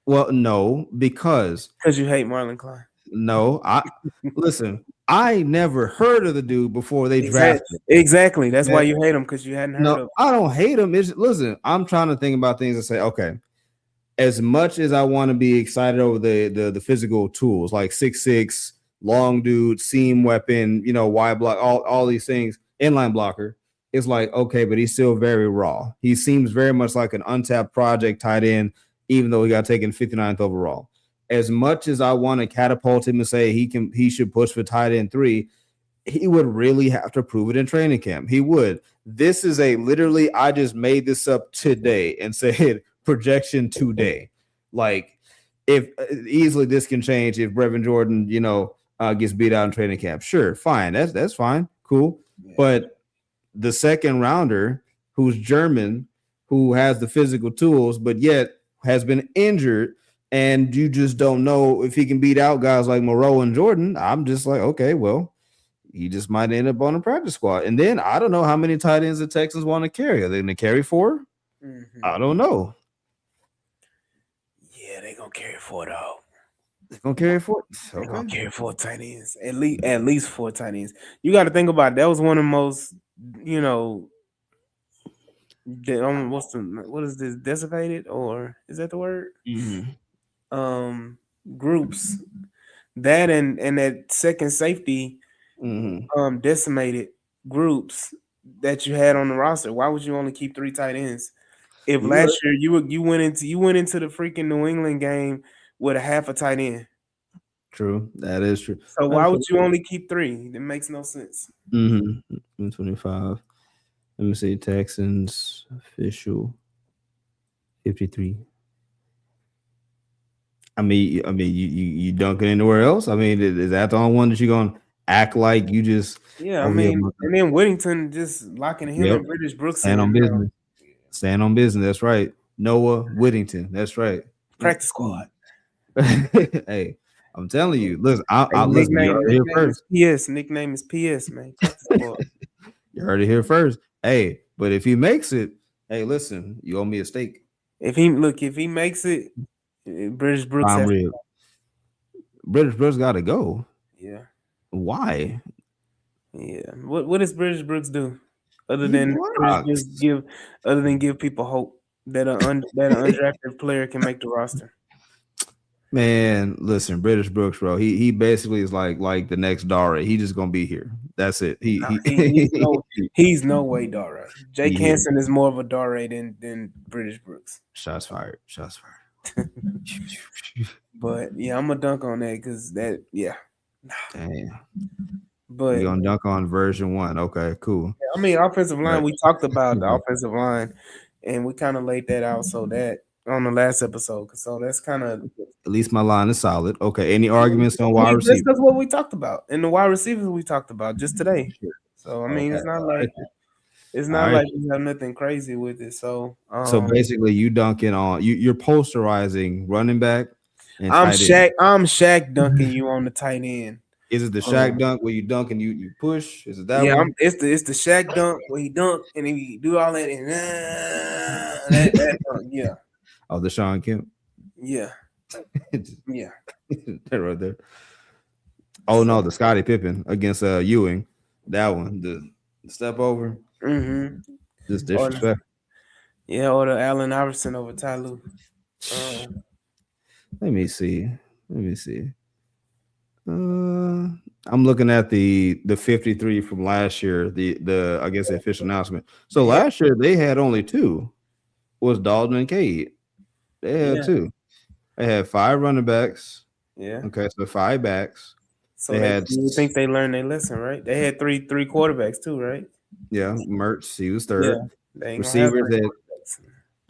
Well, no, because you hate Marlon Klein. No, listen. I never heard of the dude before they drafted. Exactly. That's why you hate him because you hadn't heard of him. I don't hate him. Listen, I'm trying to think about things and say, okay, as much as I want to be excited over the physical tools like 6'6", long dude, seam weapon, wide block, all these things, inline blocker. it's like, okay, but he's still very raw. He seems very much like an untapped project tight end, even though he got taken 59th overall. As much as I want to catapult him and say he should push for tight end 3, he would really have to prove it in training camp. He would. This is a literally, I just made this up today and said projection today. Like, if easily this can change if Brevin Jordan, gets beat out in training camp. Sure, fine. That's fine. Cool. Yeah. But the second rounder, who's German, who has the physical tools, but yet has been injured, and you just don't know if he can beat out guys like Moreau and Jordan. I'm just like, okay, well, he just might end up on a practice squad. And then I don't know how many tight ends the Texans want to carry. Are they going to carry 4? Mm-hmm. I don't know. Yeah, they're going to carry 4, though. They're going to carry 4? Okay. They're going to carry 4 tight ends. At least 4 tight ends. You got to think about it. That was one of the most, what is this, decimated, or is that the word? Mm-hmm. Groups. That and that second safety, decimated groups that you had on the roster. Why would you only keep 3 tight ends? If last year you went into the freaking New England game with a half a tight end. True, that is true. So why would you only keep 3? It makes no sense. 25. Let me see. Texans official 53. I mean, you dunking anywhere else? I mean, is that the only one that you're gonna act like you just? Yeah, I mean, and then Whittington just locking him and British Brooks stand on business. Stand on business. That's right. Noah Whittington. That's right. Practice squad. Hey, I'm telling you. Listen, I'll listen. You heard it here first. PS nickname is PS, man. Practice squad. You heard it here first. Hey, but if he makes it, hey, listen, you owe me a steak. If he makes it, British Brooks. British Brooks got to go. Yeah. Why? Yeah. What does British Brooks do other than give people hope that an undrafted player can make the roster? Man, listen, British Brooks, bro. He basically is like the next Dare. He just gonna be here. That's it. He's no way Dare. Jake Hansen is more of a Dare than British Brooks. Shots fired. But yeah, I'm gonna dunk on that because that Damn. But you're gonna dunk on version 1. Okay, cool. Yeah, I mean, offensive line. We talked about the offensive line, and we kind of laid that out so that on the last episode. So that's kind of at least my line is solid. Okay. Any arguments on wide receivers? That's what we talked about, and the wide receivers we talked about just today. So I mean, it's not like we have nothing crazy with it. So basically, you dunking on you're posterizing running back. And I'm Shaq dunking you on the tight end. Is it the Shaq dunk where you dunk and you push? Is it that one? It's the Shaq dunk where he dunk and he do all that and that dunk, yeah. Oh, the Sean Kemp. Yeah. Yeah. That right there. Oh no, the Scottie Pippen against Ewing. That one, the step over. Mm-hmm. Just disrespect. Or the Allen Iverson over Ty Lue. Let me see. I'm looking at the 53 from last year. The I guess the official announcement. So last year they had only 2. Was Dalton and Cade. They had 2. They had 5 running backs. Yeah. Okay, so 5 backs. So you think they learned their lesson, right? They had three quarterbacks too, right? Yeah, Mertz, he was 3rd.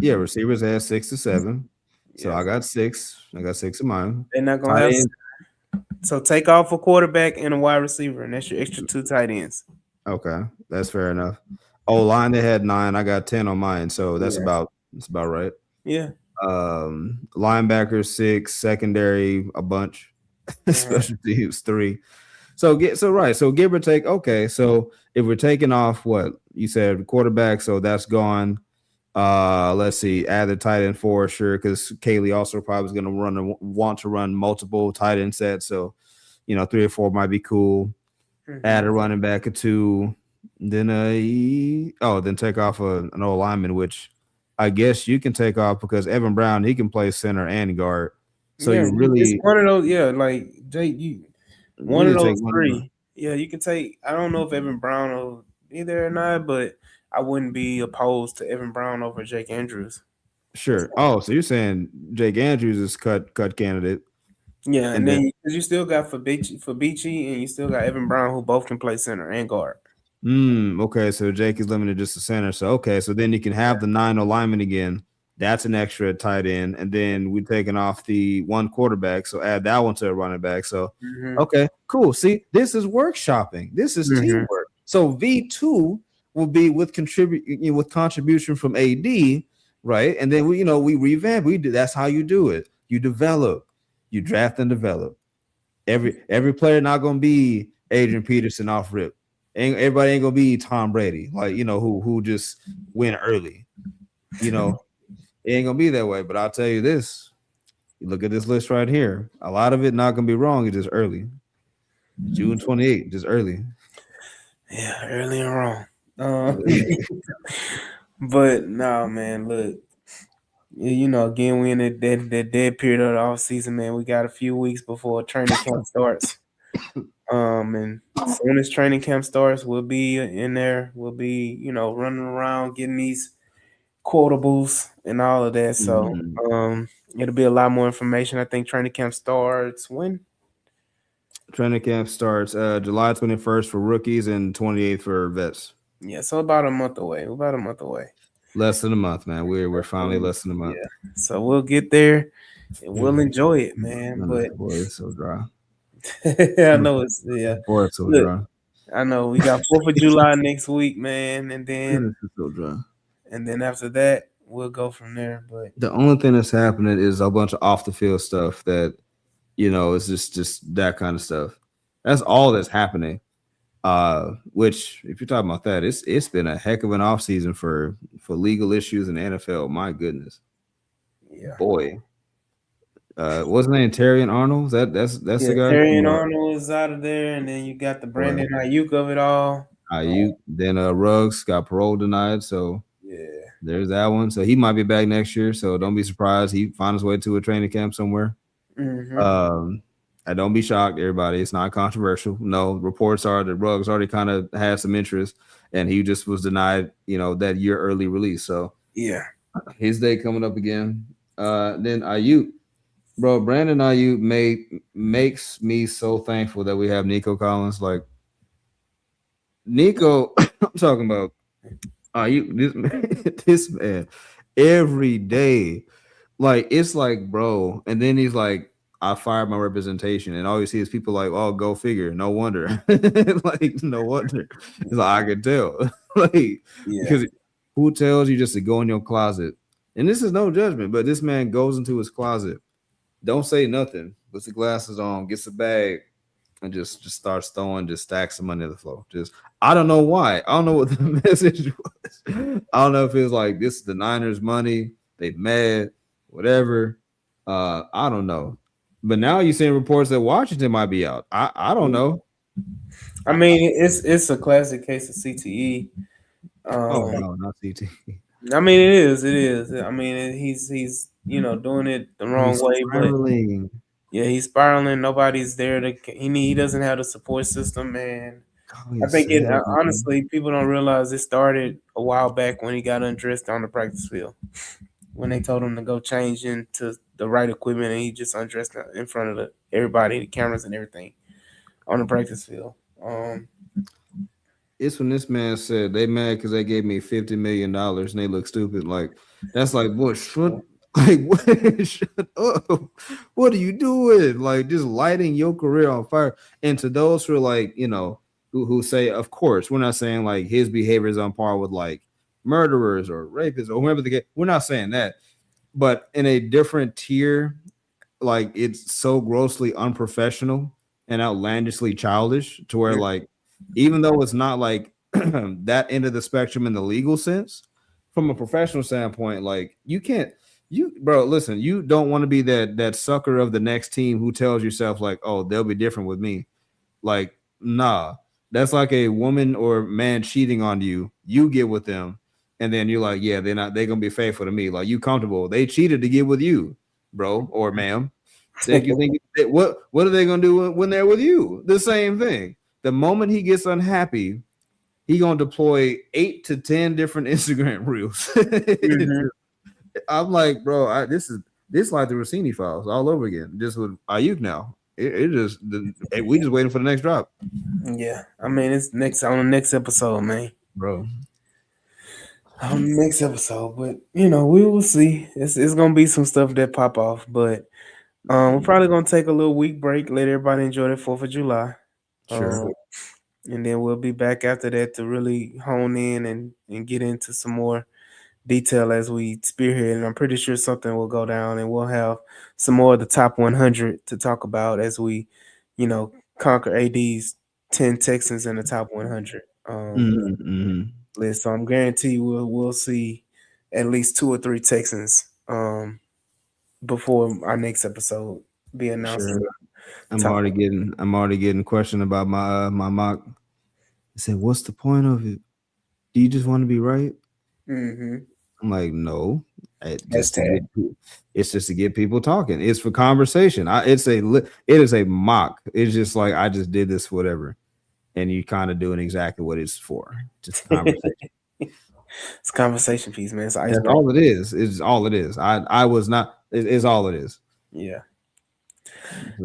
Yeah, receivers had 6 to 7. So I got 6. I got 6 of mine. They're not gonna have. So take off a quarterback and a wide receiver, and that's your extra 2 tight ends. Okay, that's fair enough. Line they had 9. I got 10 on mine, so that's about right. Yeah. Linebackers 6, secondary a bunch, special teams 3. So give or take. Okay, so if we're taking off what you said quarterback, so that's gone. Let's see, add the tight end 4, sure, because Kaylee also probably is going to want to run multiple tight end sets. So, 3 or 4 might be cool. Mm-hmm. Add a running back or 2, then then take off an old lineman, which I guess you can take off because Evan Brown, he can play center and guard. So you really it's one of those, like Jake, one of those 3. Yeah, you can take. I don't know if Evan Brown will be there or not, but I wouldn't be opposed to Evan Brown over Jake Andrews. Sure. Oh, so you're saying Jake Andrews is cut candidate, Yeah, and and then then because you still got Fabici, and you still got Evan Brown, who both can play center and guard. okay, so Jake is limited just to center. So okay, so then you can have the 9 alignment again. That's an extra tight end, and then we're taking off the one quarterback. So add that one to a running back. So Mm-hmm. okay, cool. See, this is workshopping. This is Mm-hmm. teamwork. So V2 will be with contribution from AD, right? And then we revamp. We do that's how you do it. You develop, you draft and develop. Every player not gonna be Adrian Peterson off rip. Everybody ain't gonna be Tom Brady, like who just win early. It ain't gonna be that way. But I'll tell you this: you look at this list right here. A lot of it not gonna be wrong. It's just early. June 28th, just early. Yeah, early and wrong. But no, man, look. Again, we in that dead period of the off season, man. We got a few weeks before training camp starts. And as soon as training camp starts, we'll be in there. We'll be, running around getting these quotables and all of that. So, it'll be a lot more information. I think training camp starts when? Training camp starts July 21st for rookies and 28th for vets. Yeah, so about a month away. We're about a month away. Less than a month, man. We're finally less than a month. Yeah. So we'll get there and we'll enjoy it, man. But boy, it's so dry. I know it's Boy, it's so Look, dry. I know we got 4th of July next week, man, and then It's so dry. and then after that we'll go from there. But The only thing that's happening is a bunch of off the field stuff that it's just that kind of stuff. That's all that's happening. Which if you're talking about that, it's been a heck of an off season for legal issues in the NFL. My goodness. yeah. Boy. Wasn't that Terrian Arnold? That's the guy. Terrian Arnold is out of there, and then you got the Brandon Ayuk of it all. Ayuk, then Ruggs got parole denied, so yeah, there's that one. So he might be back next year. So don't be surprised he find his way to a training camp somewhere. Mm-hmm. I don't be shocked, everybody. It's not controversial. No, reports are that Ruggs already kind of had some interest, and he just was denied, that year early release. So yeah, his day coming up again. Then Ayuk, bro, Brandon Ayuk makes me so thankful that we have Nico Collins. Like Nico, I'm talking about Ayuk. This man, every day, like it's like, bro, and then he's like, I fired my representation, and all you see is people like, oh, go figure. No wonder. Like, no wonder. It's like, I can tell. Because who tells you just to go in your closet? And this is no judgment, but this man goes into his closet, don't say nothing, puts the glasses on, gets a bag, and just starts throwing just stacks of money to the floor. Just I don't know why. I don't know what the message was. I don't know if it's like this is the Niners' money, they mad, whatever. I don't know. But now you're seeing reports that Washington might be out. I don't know. I mean, it's a classic case of CTE. Oh no, not CTE. I mean, it is. I mean, he's doing it the wrong way, spiraling. But yeah, he's spiraling. Nobody's there to. He doesn't have the support system, man. I think honestly, people don't realize it started a while back when he got undressed on the practice field. When they told him to go change into the right equipment, and he just undressed in front of everybody, the cameras and everything, on the practice field. It's when this man said they mad because they gave me $50 million and they look stupid. Like that's like, boy, shut up. What are you doing? Like just lighting your career on fire. And to those who are like, who say, of course, we're not saying like his behavior is on par with like murderers or rapists or whoever the case. We're not saying that, but in a different tier, like it's so grossly unprofessional and outlandishly childish to where like, even though it's not like that end of the spectrum in the legal sense, from a professional standpoint, like bro, listen, you don't want to be that sucker of the next team who tells yourself like, oh, they'll be different with me. Like, nah, that's like a woman or man cheating on you. You get with them, and then you're like, yeah, they're gonna be faithful to me. Like, you comfortable? They cheated to get with you, bro or ma'am. What are they gonna do when they're with you? The same thing. The moment he gets unhappy, he gonna deploy 8 to 10 different Instagram reels. Mhm. I'm like, bro, this like the Rossini files all over again, just with Ayuk now. We just waiting for the next drop, Yeah, I mean it's next on the next episode, man. bro. On the next episode, but you know we will see. It's gonna be some stuff that pop off, but we're probably gonna take a little week break, let everybody enjoy the 4th of July, Sure. um, and then we'll be back after that to really hone in and get into some more detail as we spearhead. And I'm pretty sure something will go down, and we'll have some more of the top 100 to talk about as we, you know, conquer AD's 10 Texans in the top 100 list. So I'm guaranteed we'll see at least 2 or 3 Texans before our next episode be announced. Sure. Top. I'm already getting questioned about my mock. I said, what's the point of it? Do you just want to be right? Mm-hmm. I'm like, no, just to Hashtag. it's just to get people talking. It's for conversation. It is a mock. It's just like I just did this, whatever, and you kind of doing exactly what it's for, just a conversation. It's a conversation piece, man. It's an That's icebreaker. all it is. It's all it is. I was not. It's all it is. Yeah.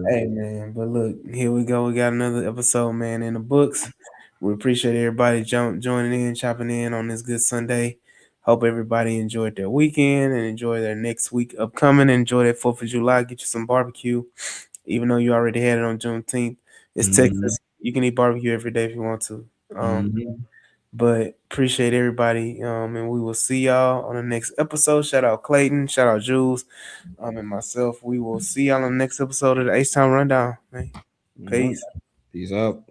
Hey man, but look, here we go. We got another episode, man, in the books. We appreciate everybody joining in, chopping in on this good Sunday. Hope everybody enjoyed their weekend and enjoy their next week upcoming. Enjoy that 4th of July. Get you some barbecue, even though you already had it on Juneteenth. It's Texas. You can eat barbecue every day if you want to. But appreciate everybody, and we will see y'all on the next episode. Shout out Clayton, shout out Jules, and myself. We will see y'all on the next episode of the H Town Rundown. Man. Peace. Peace out.